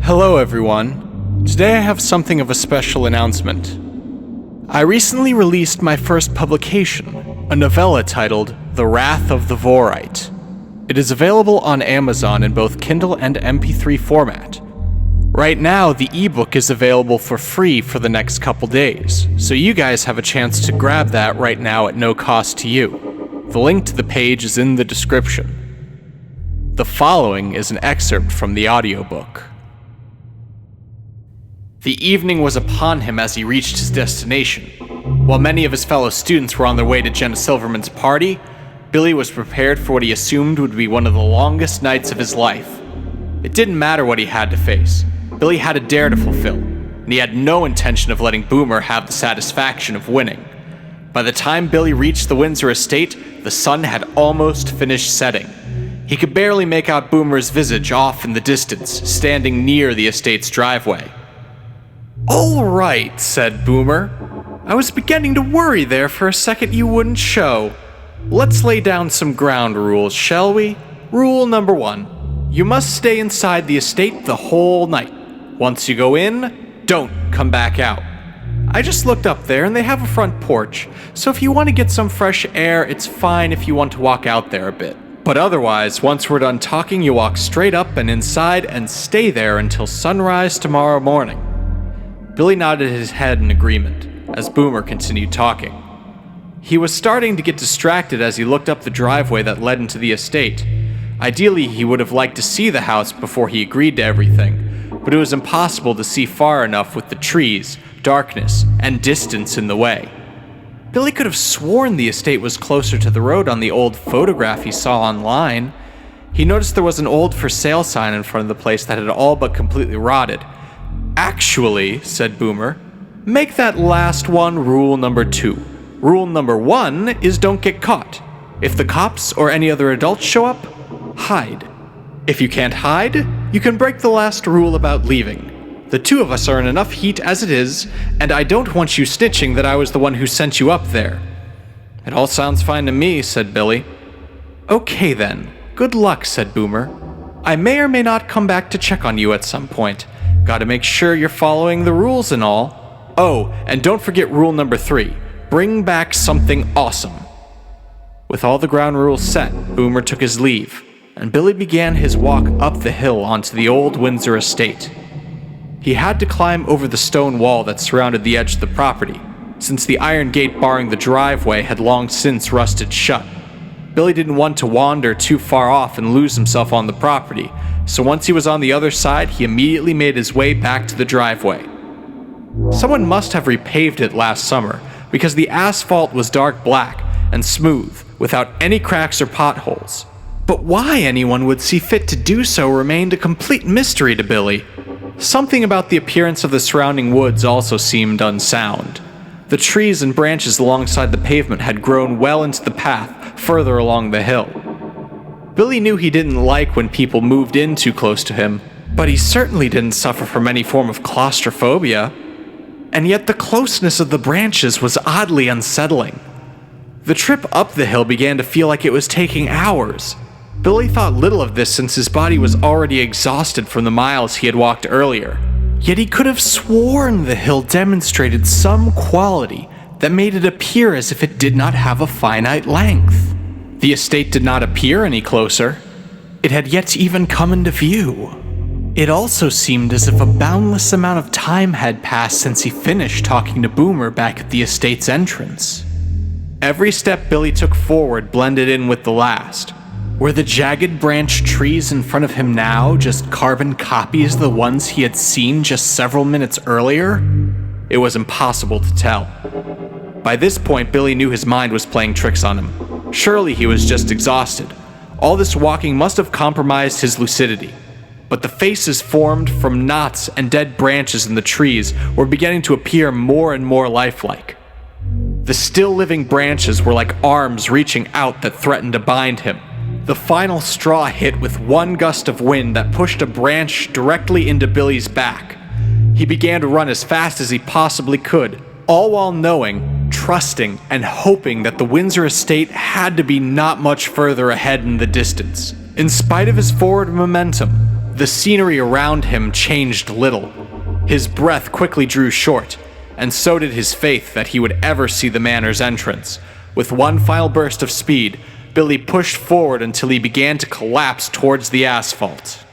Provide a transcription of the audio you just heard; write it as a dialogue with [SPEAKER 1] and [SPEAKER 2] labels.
[SPEAKER 1] Hello everyone. Today I have something of a special announcement. I recently released my first publication, a novella titled The Wrath of the Vorite. It is available on Amazon in both Kindle and MP3 format. Right now, the ebook is available for free for the next couple days, so you guys have a chance to grab that right now at no cost to you. The link to the page is in the description. The following is an excerpt from the audiobook. The evening was upon him as he reached his destination. While many of his fellow students were on their way to Jenna Silverman's party, Billy was prepared for what he assumed would be one of the longest nights of his life. It didn't matter what he had to face. Billy had a dare to fulfill, and he had no intention of letting Boomer have the satisfaction of winning. By the time Billy reached the Windsor estate, the sun had almost finished setting. He could barely make out Boomer's visage off in the distance, standing near the estate's driveway. "All right," said Boomer. "I was beginning to worry there for a second you wouldn't show. Let's lay down some ground rules, shall we? Rule number 1. You must stay inside the estate the whole night. Once you go in, don't come back out. I just looked up there and they have a front porch, so if you want to get some fresh air, it's fine if you want to walk out there a bit. But otherwise, once we're done talking, you walk straight up and inside and stay there until sunrise tomorrow morning." Billy nodded his head in agreement, as Boomer continued talking. He was starting to get distracted as he looked up the driveway that led into the estate. Ideally, he would have liked to see the house before he agreed to everything, but it was impossible to see far enough with the trees, darkness, and distance in the way. Billy could have sworn the estate was closer to the road on the old photograph he saw online. He noticed there was an old for sale sign in front of the place that had all but completely rotted. "Actually," said Boomer, "make that last one rule number 2. Rule number 1 is don't get caught. If the cops or any other adults show up, hide. If you can't hide, you can break the last rule about leaving. The two of us are in enough heat as it is, and I don't want you snitching that I was the one who sent you up there." "It all sounds fine to me," said Billy. "Okay then. Good luck," said Boomer. "I may or may not come back to check on you at some point. Gotta make sure you're following the rules and all. Oh, and don't forget rule number 3. Bring back something awesome." With all the ground rules set, Boomer took his leave, and Billy began his walk up the hill onto the old Windsor estate. He had to climb over the stone wall that surrounded the edge of the property, since the iron gate barring the driveway had long since rusted shut. Billy didn't want to wander too far off and lose himself on the property, so once he was on the other side, he immediately made his way back to the driveway. Someone must have repaved it last summer, because the asphalt was dark black and smooth, without any cracks or potholes. But why anyone would see fit to do so remained a complete mystery to Billy. Something about the appearance of the surrounding woods also seemed unsound. The trees and branches alongside the pavement had grown well into the path further along the hill. Billy knew he didn't like when people moved in too close to him, but he certainly didn't suffer from any form of claustrophobia. And yet the closeness of the branches was oddly unsettling. The trip up the hill began to feel like it was taking hours. Billy thought little of this since his body was already exhausted from the miles he had walked earlier. Yet he could have sworn the hill demonstrated some quality that made it appear as if it did not have a finite length. The estate did not appear any closer. It had yet to even come into view. It also seemed as if a boundless amount of time had passed since he finished talking to Boomer back at the estate's entrance. Every step Billy took forward blended in with the last. Were the jagged branched trees in front of him now just carbon copies of the ones he had seen just several minutes earlier? It was impossible to tell. By this point, Billy knew his mind was playing tricks on him. Surely he was just exhausted. All this walking must have compromised his lucidity. But the faces formed from knots and dead branches in the trees were beginning to appear more and more lifelike. The still living branches were like arms reaching out that threatened to bind him. The final straw hit with one gust of wind that pushed a branch directly into Billy's back. He began to run as fast as he possibly could, all while knowing, trusting, and hoping that the Windsor estate had to be not much further ahead in the distance. In spite of his forward momentum, The scenery around him changed little. His breath quickly drew short, and so did his faith that he would ever see the manor's entrance. With one final burst of speed, Billy pushed forward until he began to collapse towards the asphalt.